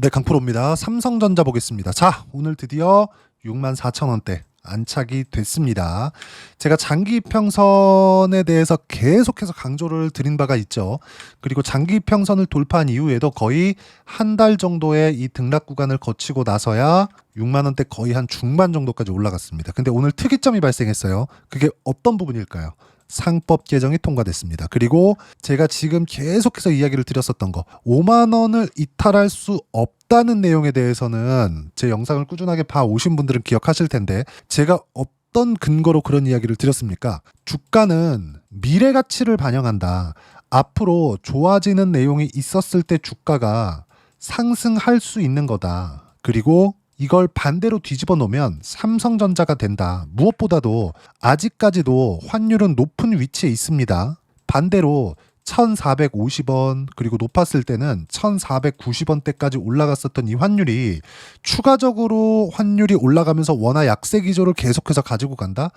네, 강프로입니다. 삼성전자 보겠습니다. 자, 오늘 드디어 64,000원대 안착이 됐습니다. 제가 장기 이평선에 대해서 계속해서 강조를 드린 바가 있죠. 그리고 장기 이평선을 돌파한 이후에도 거의 한 달 정도의 이 등락 구간을 거치고 나서야 6만원대 거의 한 중반 정도까지 올라갔습니다. 근데 오늘 특이점이 발생했어요. 그게 어떤 부분일까요? 상법 개정이 통과됐습니다. 그리고 제가 지금 계속해서 이야기를 드렸었던 거 5만 원을 이탈할 수 없다는 내용에 대해서는 제 영상을 꾸준하게 봐오신 분들은 기억하실 텐데 제가 어떤 근거로 그런 이야기를 드렸습니까? 주가는 미래 가치를 반영한다. 앞으로 좋아지는 내용이 있었을 때 주가가 상승할 수 있는 거다. 그리고 이걸 반대로 뒤집어 놓으면 삼성전자가 된다. 무엇보다도 아직까지도 환율은 높은 위치에 있습니다. 반대로 1,450원 그리고 높았을 때는 1,490원대까지 올라갔었던 이 환율이 추가적으로 환율이 올라가면서 원화 약세 기조를 계속해서 가지고 간다?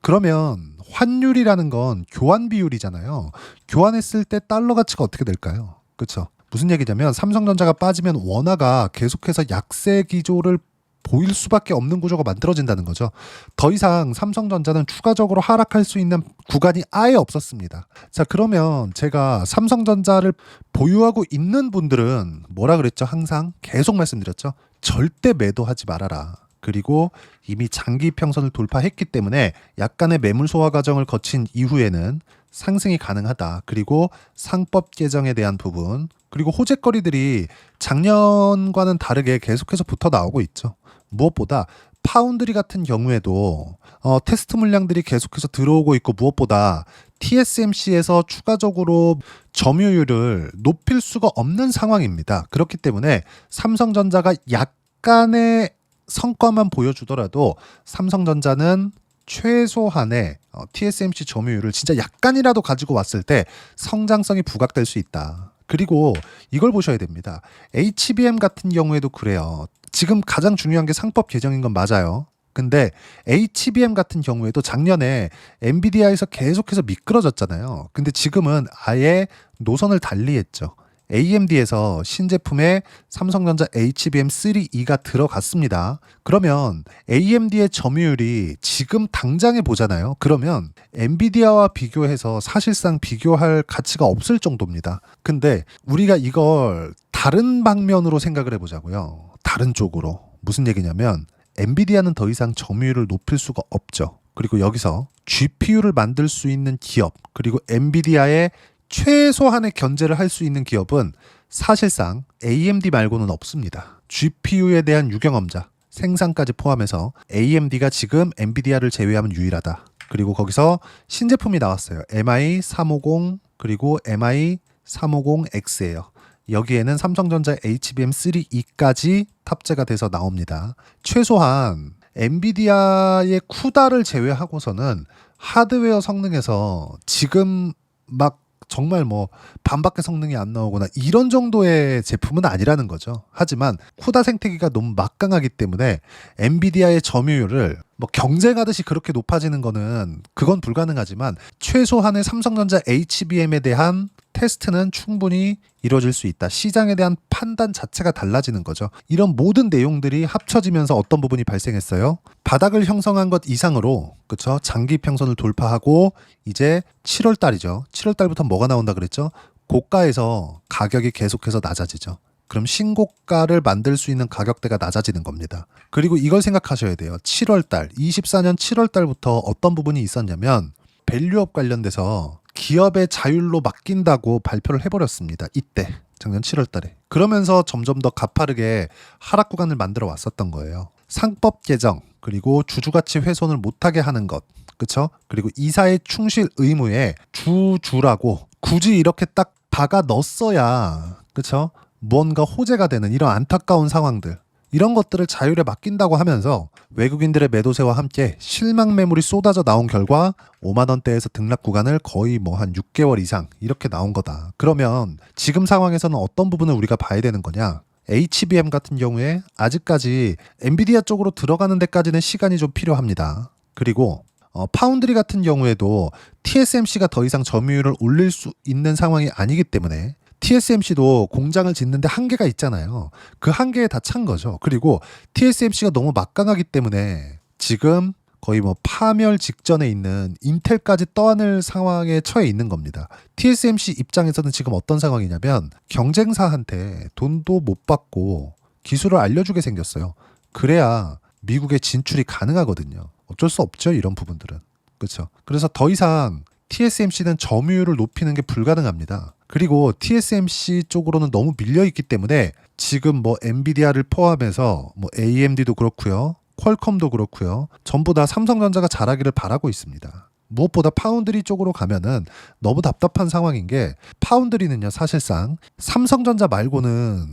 그러면 환율이라는 건 교환 비율이잖아요. 교환했을 때 달러 가치가 어떻게 될까요? 그렇죠? 무슨 얘기냐면 삼성전자가 빠지면 원화가 계속해서 약세 기조를 보일 수밖에 없는 구조가 만들어진다는 거죠. 더 이상 삼성전자는 추가적으로 하락할 수 있는 구간이 아예 없었습니다. 자, 그러면 제가 삼성전자를 보유하고 있는 분들은 뭐라 그랬죠? 항상 계속 말씀드렸죠. 절대 매도하지 말아라. 그리고 이미 장기 평선을 돌파했기 때문에 약간의 매물 소화 과정을 거친 이후에는 상승이 가능하다. 그리고 상법 개정에 대한 부분, 그리고 호재거리들이 작년과는 다르게 계속해서 붙어 나오고 있죠. 무엇보다 파운드리 같은 경우에도 테스트 물량들이 계속해서 들어오고 있고, 무엇보다 TSMC에서 추가적으로 점유율을 높일 수가 없는 상황입니다. 그렇기 때문에 삼성전자가 약간의 성과만 보여주더라도 삼성전자는 최소한의 TSMC 점유율을 진짜 약간이라도 가지고 왔을 때 성장성이 부각될 수 있다. 그리고 이걸 보셔야 됩니다. HBM 같은 경우에도 그래요. 지금 가장 중요한 게 상법 개정인 건 맞아요. 근데 HBM 같은 경우에도 작년에 엔비디아에서 계속해서 미끄러졌잖아요. 근데 지금은 아예 노선을 달리했죠. AMD에서 신제품에 삼성전자 HBM3E가 들어갔습니다. 그러면 AMD의 점유율이 지금 당장에 보잖아요. 그러면 엔비디아와 비교해서 사실상 비교할 가치가 없을 정도입니다. 근데 우리가 이걸 다른 방면으로 생각을 해보자고요. 다른 쪽으로. 무슨 얘기냐면 엔비디아는 더 이상 점유율을 높일 수가 없죠. 그리고 여기서 GPU를 만들 수 있는 기업, 그리고 엔비디아의 최소한의 견제를 할 수 있는 기업은 사실상 AMD 말고는 없습니다. GPU에 대한 유경험자, 생산까지 포함해서 AMD가 지금 엔비디아를 제외하면 유일하다. 그리고 거기서 신제품이 나왔어요. MI350 그리고 MI350X예요. 여기에는 삼성전자 HBM3E까지 탑재가 돼서 나옵니다. 최소한 엔비디아의 쿠다를 제외하고서는 하드웨어 성능에서 지금 막 정말 뭐 반밖에 성능이 안 나오거나 이런 정도의 제품은 아니라는 거죠. 하지만 쿠다 생태계가 너무 막강하기 때문에 엔비디아의 점유율을 뭐 경쟁하듯이 그렇게 높아지는 거는 그건 불가능하지만 최소한의 삼성전자 HBM에 대한 테스트는 충분히 이루어질 수 있다. 시장에 대한 판단 자체가 달라지는 거죠. 이런 모든 내용들이 합쳐지면서 어떤 부분이 발생했어요? 바닥을 형성한 것 이상으로, 그쵸? 장기 평선을 돌파하고 이제 7월 달이죠. 7월 달부터 뭐가 나온다 그랬죠? 고가에서 가격이 계속해서 낮아지죠. 그럼 신고가를 만들 수 있는 가격대가 낮아지는 겁니다. 그리고 이걸 생각하셔야 돼요. 7월 달, 24년 7월 달부터 어떤 부분이 있었냐면 밸류업 관련돼서 기업의 자율로 맡긴다고 발표를 해버렸습니다. 이때 작년 7월 달에. 그러면서 점점 더 가파르게 하락 구간을 만들어 왔었던 거예요. 상법 개정, 그리고 주주가치 훼손을 못하게 하는 것, 그쵸? 그리고 이사의 충실 의무에 주주라고 굳이 이렇게 딱 박아 넣었어야, 그쵸? 무언가 호재가 되는 이런 안타까운 상황들, 이런 것들을 자율에 맡긴다고 하면서 외국인들의 매도세와 함께 실망 매물이 쏟아져 나온 결과 5만 원대에서 등락 구간을 거의 뭐 한 6개월 이상 이렇게 나온 거다. 그러면 지금 상황에서는 어떤 부분을 우리가 봐야 되는 거냐? HBM 같은 경우에 아직까지 엔비디아 쪽으로 들어가는 데까지는 시간이 좀 필요합니다. 그리고 파운드리 같은 경우에도 TSMC가 더 이상 점유율을 올릴 수 있는 상황이 아니기 때문에 TSMC도 공장을 짓는데 한계가 있잖아요. 그 한계에 다 찬 거죠. 그리고 TSMC가 너무 막강하기 때문에 지금 거의 뭐 파멸 직전에 있는 인텔까지 떠안을 상황에 처해 있는 겁니다. TSMC 입장에서는 지금 어떤 상황이냐면 경쟁사한테 돈도 못 받고 기술을 알려주게 생겼어요. 그래야 미국에 진출이 가능하거든요. 어쩔 수 없죠, 이런 부분들은. 그렇죠. 그래서 더 이상 TSMC는 점유율을 높이는 게 불가능합니다. 그리고 TSMC 쪽으로는 너무 밀려 있기 때문에 지금 뭐 엔비디아를 포함해서 뭐 AMD도 그렇고요. 퀄컴도 그렇고요. 전부 다 삼성전자가 잘하기를 바라고 있습니다. 무엇보다 파운드리 쪽으로 가면은 너무 답답한 상황인 게 파운드리는요, 사실상 삼성전자 말고는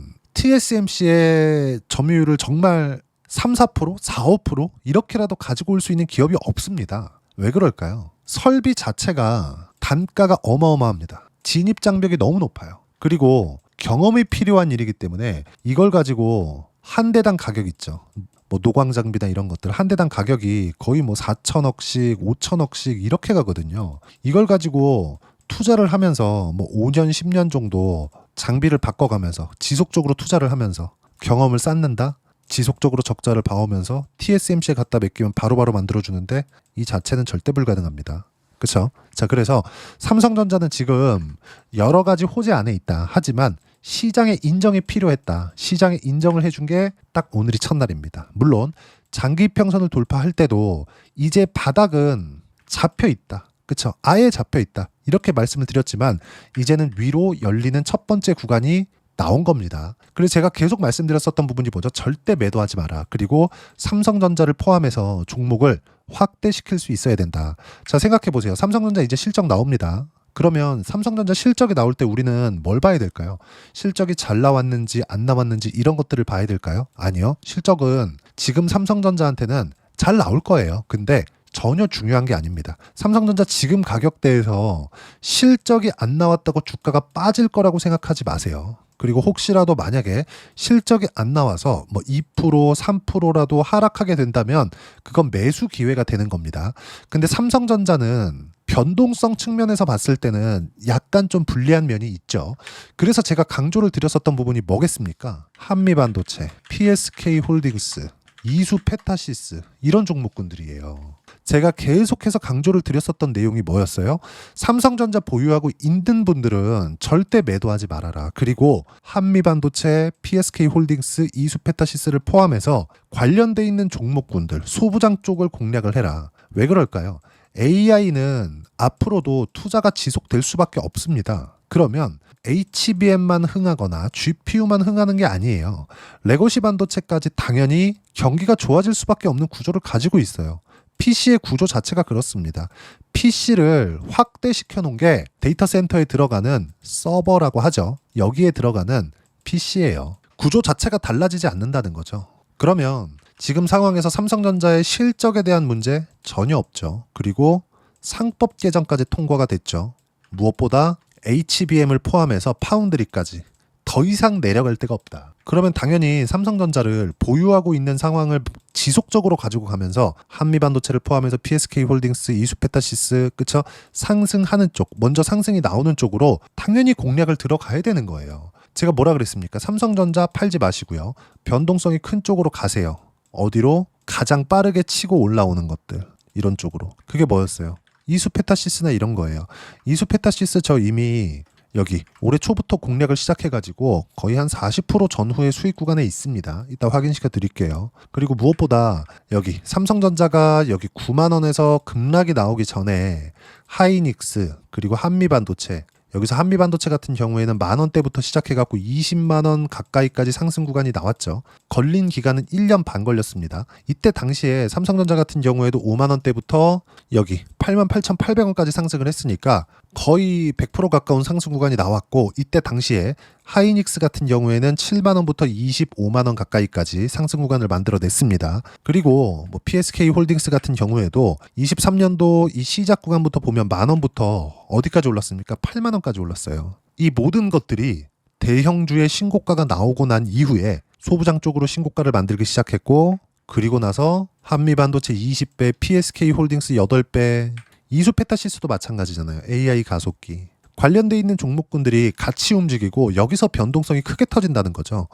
TSMC의 점유율을 정말 3, 4%, 4, 5% 이렇게라도 가지고 올 수 있는 기업이 없습니다. 왜 그럴까요? 설비 자체가 단가가 어마어마합니다. 진입 장벽이 너무 높아요. 그리고 경험이 필요한 일이기 때문에 이걸 가지고 한 대당 가격 있죠. 뭐 노광 장비나 이런 것들 한 대당 가격이 거의 뭐 4천억씩 5천억씩 이렇게 가거든요. 이걸 가지고 투자를 하면서 뭐 5년 10년 정도 장비를 바꿔가면서 지속적으로 투자를 하면서 경험을 쌓는다. 지속적으로 적자를 봐오면서 TSMC에 갖다 맡기면 바로바로 만들어주는데 이 자체는 절대 불가능합니다. 그렇죠? 자, 그래서 삼성전자는 지금 여러 가지 호재 안에 있다. 하지만 시장의 인정이 필요했다. 시장의 인정을 해준 게 딱 오늘이 첫날입니다. 물론 장기 평선을 돌파할 때도 이제 바닥은 잡혀 있다. 그렇죠? 아예 잡혀 있다. 이렇게 말씀을 드렸지만 이제는 위로 열리는 첫 번째 구간이 나온 겁니다. 그래서 제가 계속 말씀드렸었던 부분이 뭐죠? 절대 매도하지 마라. 그리고 삼성전자를 포함해서 종목을 확대시킬 수 있어야 된다. 자, 생각해 보세요. 삼성전자 이제 실적 나옵니다. 그러면 삼성전자 실적이 나올 때 우리는 뭘 봐야 될까요? 실적이 잘 나왔는지 안 나왔는지 이런 것들을 봐야 될까요? 아니요. 실적은 지금 삼성전자한테는 잘 나올 거예요. 근데 전혀 중요한 게 아닙니다. 삼성전자 지금 가격대에서 실적이 안 나왔다고 주가가 빠질 거라고 생각하지 마세요. 그리고 혹시라도 만약에 실적이 안 나와서 뭐 2%, 3%라도 하락하게 된다면 그건 매수 기회가 되는 겁니다. 근데 삼성전자는 변동성 측면에서 봤을 때는 약간 좀 불리한 면이 있죠. 그래서 제가 강조를 드렸었던 부분이 뭐겠습니까? 한미반도체, PSK홀딩스, 이수페타시스 이런 종목군들이에요. 제가 계속해서 강조를 드렸었던 내용이 뭐였어요? 삼성전자 보유하고 있는 분들은 절대 매도하지 말아라. 그리고 한미반도체, PSK홀딩스, 이수페타시스를 포함해서 관련돼 있는 종목군들, 소부장 쪽을 공략을 해라. 왜 그럴까요? AI는 앞으로도 투자가 지속될 수밖에 없습니다. 그러면 HBM만 흥하거나 GPU만 흥하는 게 아니에요. 레거시 반도체까지 당연히 경기가 좋아질 수밖에 없는 구조를 가지고 있어요. PC의 구조 자체가 그렇습니다. PC를 확대시켜 놓은 게 데이터 센터에 들어가는 서버라고 하죠. 여기에 들어가는 PC예요. 구조 자체가 달라지지 않는다는 거죠. 그러면 지금 상황에서 삼성전자의 실적에 대한 문제 전혀 없죠. 그리고 상법 개정까지 통과가 됐죠. 무엇보다 HBM을 포함해서 파운드리까지 더 이상 내려갈 데가 없다. 그러면 당연히 삼성전자를 보유하고 있는 상황을 지속적으로 가지고 가면서 한미반도체를 포함해서 PSK홀딩스, 이수페타시스 그쵸? 상승하는 쪽, 먼저 상승이 나오는 쪽으로 당연히 공략을 들어가야 되는 거예요. 제가 뭐라 그랬습니까? 삼성전자 팔지 마시고요. 변동성이 큰 쪽으로 가세요. 어디로? 가장 빠르게 치고 올라오는 것들. 이런 쪽으로. 그게 뭐였어요? 이수페타시스나 이런 거예요. 이수페타시스 저 이미 여기 올해 초부터 공략을 시작해가지고 거의 한 40% 전후의 수익 구간에 있습니다. 이따 확인시켜 드릴게요. 그리고 무엇보다 여기 삼성전자가 여기 9만 원에서 급락이 나오기 전에 하이닉스 그리고 한미반도체 여기서 한미반도체 같은 경우에는 만 원대부터 시작해갖고 20만 원 가까이까지 상승 구간이 나왔죠. 걸린 기간은 1년 반 걸렸습니다. 이때 당시에 삼성전자 같은 경우에도 5만 원대부터 여기 88,800원까지 상승을 했으니까 거의 100% 가까운 상승 구간이 나왔고 이때 당시에 하이닉스 같은 경우에는 7만 원부터 25만 원 가까이까지 상승 구간을 만들어냈습니다. 그리고 뭐 PSK 홀딩스 같은 경우에도 23년도 이 시작 구간부터 보면 만 원부터 어디까지 올랐습니까? 8만 원까지 올랐어요. 이 모든 것들이 대형주의 신고가가 나오고 난 이후에 소부장 쪽으로 신고가를 만들기 시작했고 그리고 나서 한미반도체 20배, PSK 홀딩스 8배, 이수페타시스도 마찬가지잖아요. AI 가속기. 관련돼 있는 종목군들이 같이 움직이고 여기서 변동성이 크게 터진다는 거죠.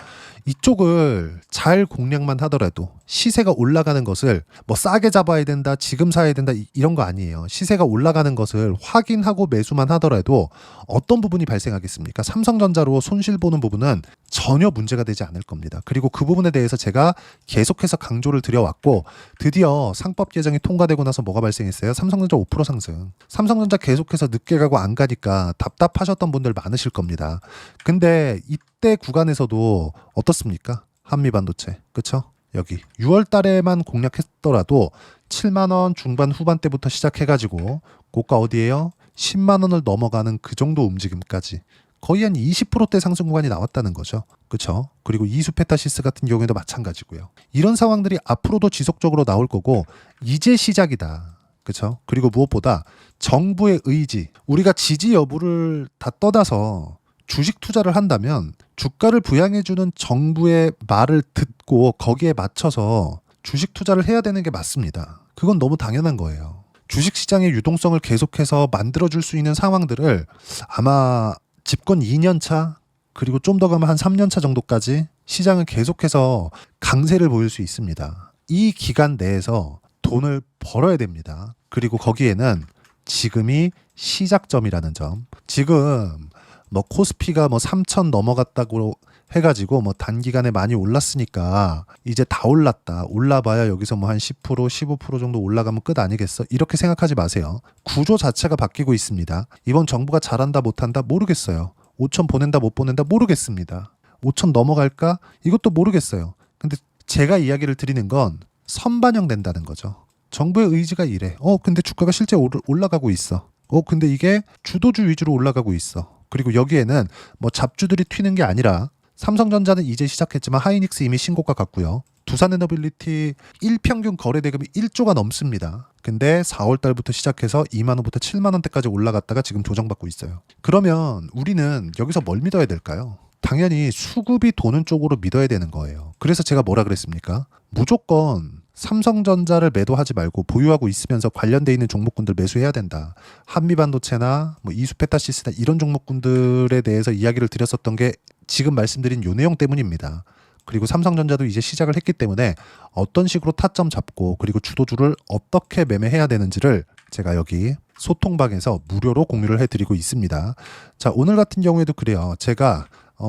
이쪽을 잘 공략만 하더라도 시세가 올라가는 것을 뭐 싸게 잡아야 된다, 지금 사야 된다 이런 거 아니에요. 시세가 올라가는 것을 확인하고 매수만 하더라도 어떤 부분이 발생하겠습니까? 삼성전자로 손실 보는 부분은 전혀 문제가 되지 않을 겁니다. 그리고 그 부분에 대해서 제가 계속해서 강조를 드려왔고 드디어 상법 개정이 통과되고 나서 뭐가 발생했어요? 삼성전자 5% 상승. 삼성전자 계속해서 늦게 가고 안 가니까 답답하셨던 분들 많으실 겁니다. 근데 이때 구간에서도 어떻습니까? 한미반도체. 그쵸? 여기 6월 달에만 공략했더라도 7만 원 중반 후반대부터 시작해가지고 고가 어디에요? 10만 원을 넘어가는 그 정도 움직임까지 거의 한 20%대 상승 구간이 나왔다는 거죠. 그렇죠? 그리고 이수페타시스 같은 경우에도 마찬가지고요. 이런 상황들이 앞으로도 지속적으로 나올 거고 이제 시작이다. 그렇죠? 그리고 무엇보다 정부의 의지, 우리가 지지 여부를 다 떠나서 주식 투자를 한다면 주가를 부양해주는 정부의 말을 듣고 거기에 맞춰서 주식 투자를 해야 되는 게 맞습니다. 그건 너무 당연한 거예요. 주식시장의 유동성을 계속해서 만들어줄 수 있는 상황들을 아마 집권 2년 차 그리고 좀 더 가면 한 3년 차 정도까지 시장은 계속해서 강세를 보일 수 있습니다. 이 기간 내에서 돈을 벌어야 됩니다. 그리고 거기에는 지금이 시작점이라는 점. 지금 뭐 코스피가 뭐 3천 넘어갔다고 해가지고 뭐 단기간에 많이 올랐으니까 이제 다 올랐다. 올라봐야 여기서 뭐 한 10%, 15% 정도 올라가면 끝 아니겠어? 이렇게 생각하지 마세요. 구조 자체가 바뀌고 있습니다. 이번 정부가 잘한다 못한다 모르겠어요. 5천 보낸다 못 보낸다 모르겠습니다. 5천 넘어갈까? 이것도 모르겠어요. 근데 제가 이야기를 드리는 건 선반영된다는 거죠. 정부의 의지가 이래. 근데 주가가 실제 올라가고 있어. 근데 이게 주도주 위주로 올라가고 있어. 그리고 여기에는 뭐 잡주들이 튀는 게 아니라 삼성전자는 이제 시작했지만 하이닉스 이미 신고가 갔고요. 두산에너빌리티 일평균 거래대금이 1조가 넘습니다. 근데 4월 달부터 시작해서 2만 원부터 7만 원대까지 올라갔다가 지금 조정받고 있어요. 그러면 우리는 여기서 뭘 믿어야 될까요? 당연히 수급이 도는 쪽으로 믿어야 되는 거예요. 그래서 제가 뭐라 그랬습니까? 무조건 삼성전자를 매도하지 말고 보유하고 있으면서 관련돼 있는 종목군들 매수해야 된다. 한미반도체나 뭐 이수페타시스나 이런 종목군들에 대해서 이야기를 드렸었던 게 지금 말씀드린 요 내용 때문입니다. 그리고 삼성전자도 이제 시작을 했기 때문에 어떤 식으로 타점 잡고 그리고 주도주를 어떻게 매매해야 되는지를 제가 여기 소통방에서 무료로 공유를 해드리고 있습니다. 자, 오늘 같은 경우에도 그래요. 제가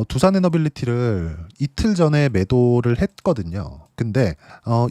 두산에너빌리티를 이틀 전에 매도를 했거든요. 근데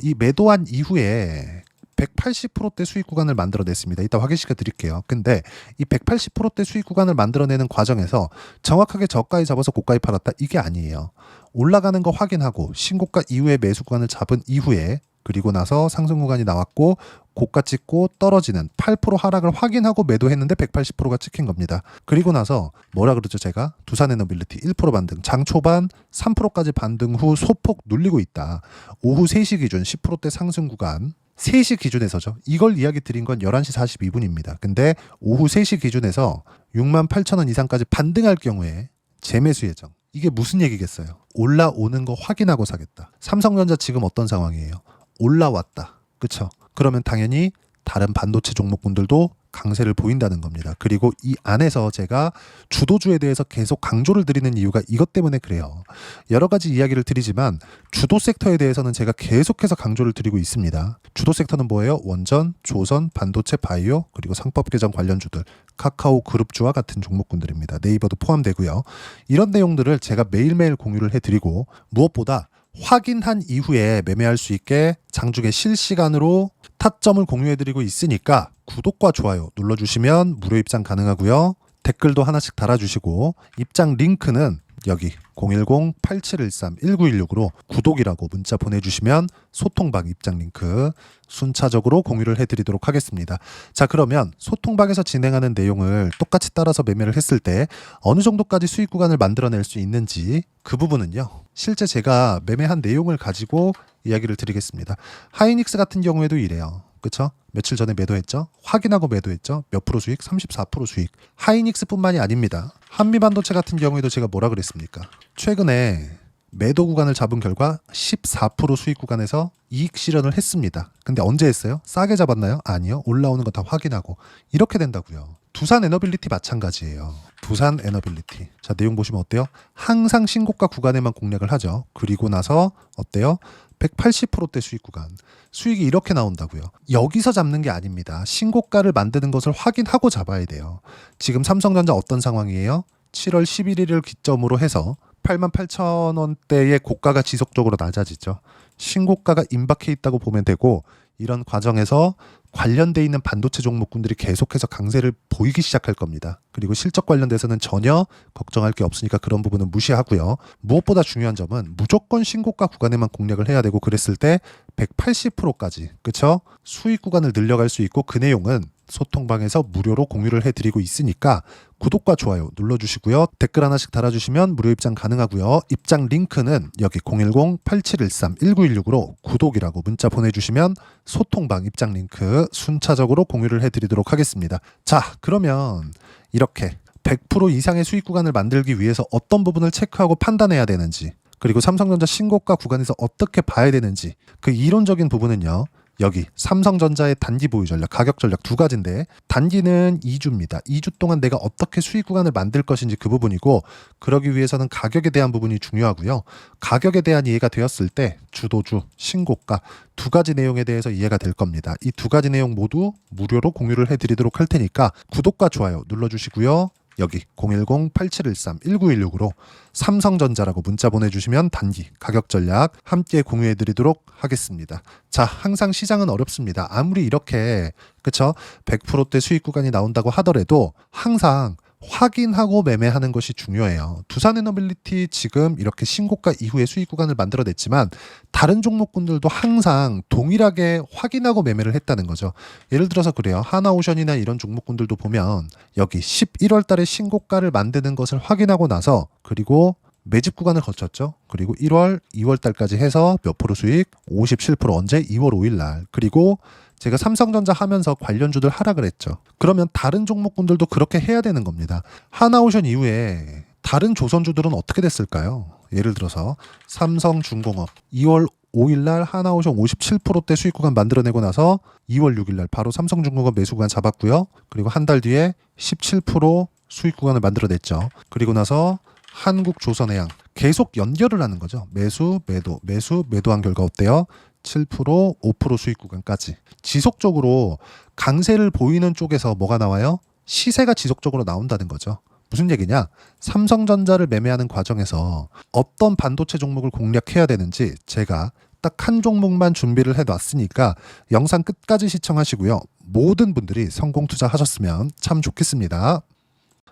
이 매도한 이후에 180%대 수익 구간을 만들어냈습니다. 이따 확인시켜 드릴게요. 근데 이 180%대 수익 구간을 만들어내는 과정에서 정확하게 저가에 잡아서 고가에 팔았다? 이게 아니에요. 올라가는 거 확인하고 신고가 이후에 매수 구간을 잡은 이후에 그리고 나서 상승 구간이 나왔고 고가 찍고 떨어지는 8% 하락을 확인하고 매도했는데 180%가 찍힌 겁니다. 그리고 나서 뭐라 그러죠 제가? 두산에너빌리티 1% 반등, 장 초반 3%까지 반등 후 소폭 눌리고 있다. 오후 3시 기준 10%대 상승 구간 3시 기준에서죠. 이걸 이야기 드린 건 11시 42분입니다. 근데 오후 3시 기준에서 68,000원 이상까지 반등할 경우에 재매수 예정. 이게 무슨 얘기겠어요? 올라오는 거 확인하고 사겠다. 삼성전자 지금 어떤 상황이에요? 올라왔다. 그쵸? 그러면 당연히 다른 반도체 종목군들도 강세를 보인다는 겁니다. 그리고 이 안에서 제가 주도주에 대해서 계속 강조를 드리는 이유가 이것 때문에 그래요. 여러 가지 이야기를 드리지만 주도 섹터에 대해서는 제가 계속해서 강조를 드리고 있습니다. 주도 섹터는 뭐예요? 원전, 조선, 반도체, 바이오, 그리고 상법 개정 관련주들, 카카오 그룹주와 같은 종목군들입니다. 네이버도 포함되고요. 이런 내용들을 제가 매일매일 공유를 해드리고 무엇보다 확인한 이후에 매매할 수 있게 장중에 실시간으로 타점을 공유해드리고 있으니까 구독과 좋아요 눌러주시면 무료 입장 가능하고요. 댓글도 하나씩 달아주시고 입장 링크는 여기 010-8713-1916으로 구독이라고 문자 보내주시면 소통방 입장 링크 순차적으로 공유를 해드리도록 하겠습니다. 자, 그러면 소통방에서 진행하는 내용을 똑같이 따라서 매매를 했을 때 어느 정도까지 수익 구간을 만들어낼 수 있는지 그 부분은요. 실제 제가 매매한 내용을 가지고 이야기를 드리겠습니다. 하이닉스 같은 경우에도 이래요. 그쵸? 며칠 전에 매도했죠? 확인하고 매도했죠? 몇 프로 수익? 34% 수익. 하이닉스뿐만이 아닙니다. 한미반도체 같은 경우에도 제가 뭐라 그랬습니까? 최근에 매도 구간을 잡은 결과 14% 수익 구간에서 이익 실현을 했습니다. 근데 언제 했어요? 싸게 잡았나요? 아니요. 올라오는 거 다 확인하고. 이렇게 된다고요. 두산에너빌리티 마찬가지예요. 두산 에너빌리티. 자, 내용 보시면 어때요? 항상 신고가 구간에만 공략을 하죠. 그리고 나서 어때요? 180%대 수익 구간. 수익이 이렇게 나온다고요. 여기서 잡는 게 아닙니다. 신고가를 만드는 것을 확인하고 잡아야 돼요. 지금 삼성전자 어떤 상황이에요? 7월 11일을 기점으로 해서 88,000원대의 고가가 지속적으로 낮아지죠. 신고가가 임박해 있다고 보면 되고, 이런 과정에서 관련돼 있는 반도체 종목군들이 계속해서 강세를 보이기 시작할 겁니다. 그리고 실적 관련돼서는 전혀 걱정할 게 없으니까 그런 부분은 무시하고요. 무엇보다 중요한 점은 무조건 신고가 구간에만 공략을 해야 되고, 그랬을 때 180%까지 그쵸? 수익 구간을 늘려갈 수 있고, 그 내용은 소통방에서 무료로 공유를 해드리고 있으니까 구독과 좋아요 눌러주시고요. 댓글 하나씩 달아주시면 무료 입장 가능하고요. 입장 링크는 여기 010-8713-1916으로 구독이라고 문자 보내주시면 소통방 입장 링크 순차적으로 공유를 해드리도록 하겠습니다. 자, 그러면 이렇게 100% 이상의 수익 구간을 만들기 위해서 어떤 부분을 체크하고 판단해야 되는지, 그리고 삼성전자 신고가 구간에서 어떻게 봐야 되는지, 그 이론적인 부분은요, 여기 삼성전자의 단기 보유 전략, 가격 전략 두 가지인데, 단기는 2주입니다. 2주 동안 내가 어떻게 수익 구간을 만들 것인지 그 부분이고, 그러기 위해서는 가격에 대한 부분이 중요하고요. 가격에 대한 이해가 되었을 때 주도주, 신고가 두 가지 내용에 대해서 이해가 될 겁니다. 이 두 가지 내용 모두 무료로 공유를 해드리도록 할 테니까 구독과 좋아요 눌러주시고요. 여기 010-8713-1916으로 삼성전자라고 문자 보내주시면 단기 가격 전략 함께 공유해드리도록 하겠습니다. 자, 항상 시장은 어렵습니다. 아무리 이렇게 그쵸 100%대 수익 구간이 나온다고 하더라도 항상 확인하고 매매하는 것이 중요해요. 두산에너빌리티 지금 이렇게 신고가 이후에 수익 구간을 만들어냈지만 다른 종목군들도 항상 동일하게 확인하고 매매를 했다는 거죠. 예를 들어서 그래요. 하나오션이나 이런 종목군들도 보면 여기 11월 달에 신고가를 만드는 것을 확인하고 나서, 그리고 매집 구간을 거쳤죠. 그리고 1월, 2월 달까지 해서 몇 프로 수익? 57%. 언제? 2월 5일 날. 그리고 제가 삼성전자 하면서 관련주들 하락을 했죠. 그러면 다른 종목군들도 그렇게 해야 되는 겁니다. 하나오션 이후에 다른 조선주들은 어떻게 됐을까요? 예를 들어서 삼성중공업 2월 5일 날 하나오션 57%대 수익 구간 만들어내고 나서 2월 6일 날 바로 삼성중공업 매수 구간 잡았고요. 그리고 한 달 뒤에 17% 수익 구간을 만들어냈죠. 그리고 나서 한국조선해양 계속 연결을 하는 거죠. 매수, 매도, 매수, 매도한 결과 어때요? 7%, 5% 수익 구간까지 지속적으로 강세를 보이는 쪽에서 뭐가 나와요? 시세가 지속적으로 나온다는 거죠. 무슨 얘기냐? 삼성전자를 매매하는 과정에서 어떤 반도체 종목을 공략해야 되는지 제가 딱 한 종목만 준비를 해놨으니까 영상 끝까지 시청하시고요. 모든 분들이 성공 투자하셨으면 참 좋겠습니다.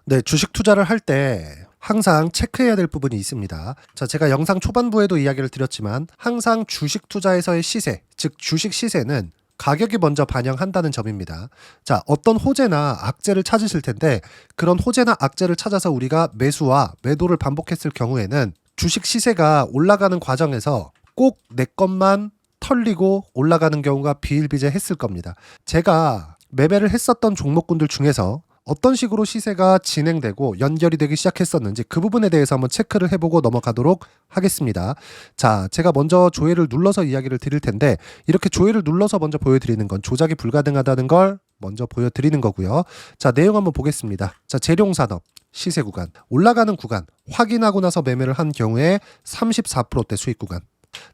네, 주식 투자를 할 때 항상 체크해야 될 부분이 있습니다. 자, 제가 영상 초반부에도 이야기를 드렸지만 항상 주식 투자에서의 시세, 즉 주식 시세는 가격이 먼저 반영한다는 점입니다. 자, 어떤 호재나 악재를 찾으실 텐데, 그런 호재나 악재를 찾아서 우리가 매수와 매도를 반복했을 경우에는 주식 시세가 올라가는 과정에서 꼭 내 것만 털리고 올라가는 경우가 비일비재했을 겁니다. 제가 매매를 했었던 종목군들 중에서 어떤 식으로 시세가 진행되고 연결이 되기 시작했었는지 그 부분에 대해서 한번 체크를 해보고 넘어가도록 하겠습니다. 자, 제가 먼저 조회를 눌러서 이야기를 드릴 텐데, 이렇게 조회를 눌러서 먼저 보여드리는 건 조작이 불가능하다는 걸 먼저 보여드리는 거고요. 자, 내용 한번 보겠습니다. 자, 재룡산업 시세 구간, 올라가는 구간 확인하고 나서 매매를 한 경우에 34%대 수익 구간.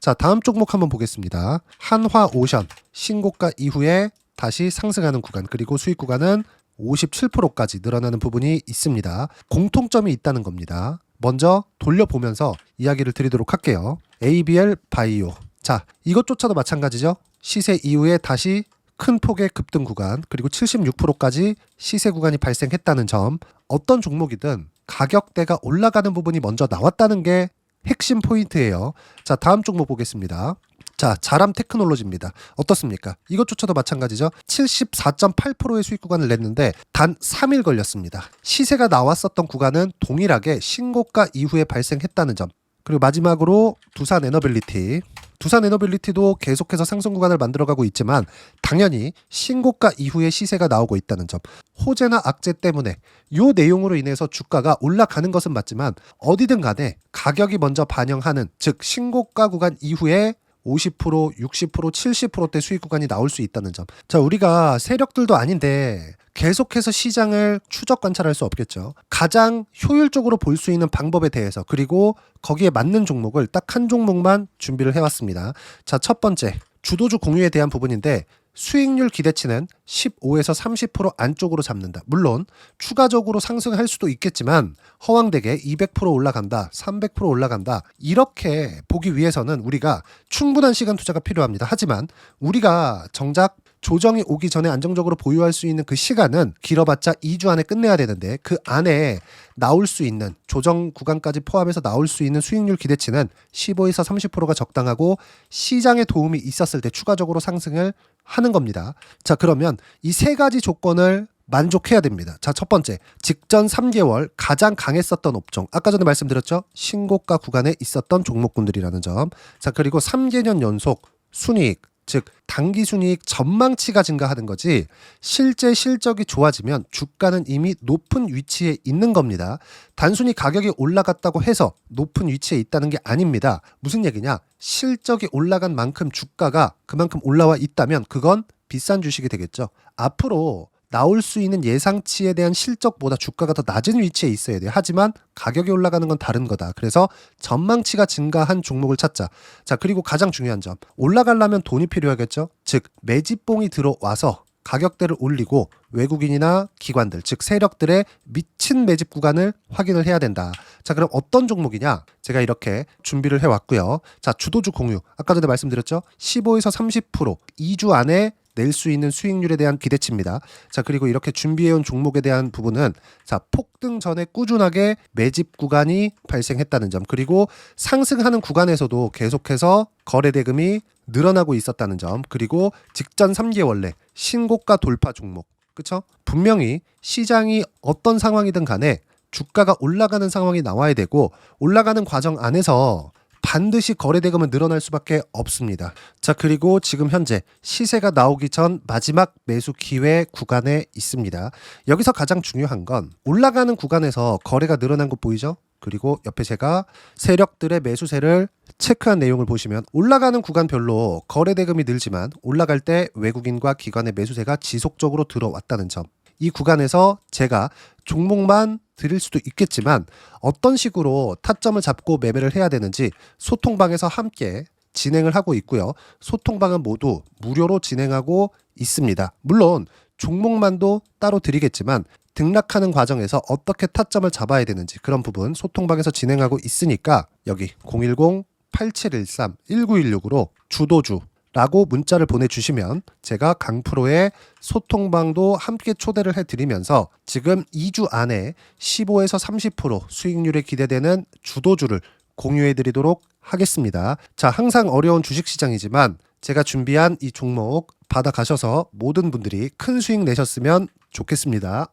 자, 다음 종목 한번 보겠습니다. 한화오션 신고가 이후에 다시 상승하는 구간, 그리고 수익 구간은 57%까지 늘어나는 부분이 있습니다. 공통점이 있다는 겁니다. 먼저 돌려보면서 이야기를 드리도록 할게요. ABL 바이오. 자, 이것조차도 마찬가지죠. 시세 이후에 다시 큰 폭의 급등 구간, 그리고 76%까지 시세 구간이 발생했다는 점. 어떤 종목이든 가격대가 올라가는 부분이 먼저 나왔다는 게 핵심 포인트예요. 자, 다음 종목 보겠습니다. 자, 자람 테크놀로지입니다. 어떻습니까? 이것조차도 마찬가지죠. 74.8%의 수익 구간을 냈는데 단 3일 걸렸습니다. 시세가 나왔었던 구간은 동일하게 신고가 이후에 발생했다는 점. 그리고 마지막으로 두산에너빌리티. 두산에너빌리티도 계속해서 상승 구간을 만들어가고 있지만 당연히 신고가 이후에 시세가 나오고 있다는 점. 호재나 악재 때문에 이 내용으로 인해서 주가가 올라가는 것은 맞지만 어디든 간에 가격이 먼저 반영하는, 즉 신고가 구간 이후에 50%, 60%, 70%대 수익 구간이 나올 수 있다는 점. 자, 우리가 세력들도 아닌데 계속해서 시장을 추적 관찰할 수 없겠죠. 가장 효율적으로 볼 수 있는 방법에 대해서, 그리고 거기에 맞는 종목을 딱 한 종목만 준비를 해왔습니다. 자, 첫 번째, 주도주 공유에 대한 부분인데 수익률 기대치는 15에서 30% 안쪽으로 잡는다. 물론 추가적으로 상승할 수도 있겠지만 허황되게 200% 올라간다, 300% 올라간다, 이렇게 보기 위해서는 우리가 충분한 시간 투자가 필요합니다. 하지만 우리가 정작 조정이 오기 전에 안정적으로 보유할 수 있는 그 시간은 길어봤자 2주 안에 끝내야 되는데, 그 안에 나올 수 있는 조정 구간까지 포함해서 나올 수 있는 수익률 기대치는 15에서 30%가 적당하고 시장에 도움이 있었을 때 추가적으로 상승을 하는 겁니다. 자, 그러면 이 세 가지 조건을 만족해야 됩니다. 자, 첫 번째, 직전 3개월 가장 강했었던 업종, 아까 전에 말씀드렸죠? 신고가 구간에 있었던 종목군들이라는 점. 자, 그리고 3개년 연속 순이익, 즉 단기 순이익 전망치가 증가하는 거지, 실제 실적이 좋아지면 주가는 이미 높은 위치에 있는 겁니다. 단순히 가격이 올라갔다고 해서 높은 위치에 있다는 게 아닙니다. 무슨 얘기냐? 실적이 올라간 만큼 주가가 그만큼 올라와 있다면 그건 비싼 주식이 되겠죠. 앞으로 나올 수 있는 예상치에 대한 실적보다 주가가 더 낮은 위치에 있어야 돼요. 하지만 가격이 올라가는 건 다른 거다. 그래서 전망치가 증가한 종목을 찾자. 자, 그리고 가장 중요한 점, 올라가려면 돈이 필요하겠죠. 즉 매집봉이 들어와서 가격대를 올리고 외국인이나 기관들, 즉 세력들의 미친 매집 구간을 확인을 해야 된다. 자, 그럼 어떤 종목이냐? 제가 이렇게 준비를 해왔고요. 자, 주도주 공유, 아까 전에 말씀드렸죠? 15에서 30% 2주 안에 낼 수 있는 수익률에 대한 기대치입니다. 자, 그리고 이렇게 준비해온 종목에 대한 부분은, 자, 폭등 전에 꾸준하게 매집 구간이 발생했다는 점, 그리고 상승하는 구간에서도 계속해서 거래 대금이 늘어나고 있었다는 점, 그리고 직전 3개월 내 신고가 돌파 종목, 그쵸? 분명히 시장이 어떤 상황이든 간에 주가가 올라가는 상황이 나와야 되고, 올라가는 과정 안에서 반드시 거래대금은 늘어날 수밖에 없습니다. 자, 그리고 지금 현재 시세가 나오기 전 마지막 매수 기회 구간에 있습니다. 여기서 가장 중요한 건 올라가는 구간에서 거래가 늘어난 거 보이죠? 그리고 옆에 제가 세력들의 매수세를 체크한 내용을 보시면 올라가는 구간별로 거래대금이 늘지만 올라갈 때 외국인과 기관의 매수세가 지속적으로 들어왔다는 점. 이 구간에서 제가 종목만 드릴 수도 있겠지만 어떤 식으로 타점을 잡고 매매를 해야 되는지 소통방에서 함께 진행을 하고 있고요. 소통방은 모두 무료로 진행하고 있습니다. 물론 종목만도 따로 드리겠지만 등락하는 과정에서 어떻게 타점을 잡아야 되는지 그런 부분 소통방에서 진행하고 있으니까 여기 010-8713-1916으로 주도주 라고 문자를 보내주시면 제가 강프로의 소통방도 함께 초대를 해드리면서 지금 2주 안에 15에서 30% 수익률에 기대되는 주도주를 공유해드리도록 하겠습니다. 자, 항상 어려운 주식시장이지만 제가 준비한 이 종목 받아가셔서 모든 분들이 큰 수익 내셨으면 좋겠습니다.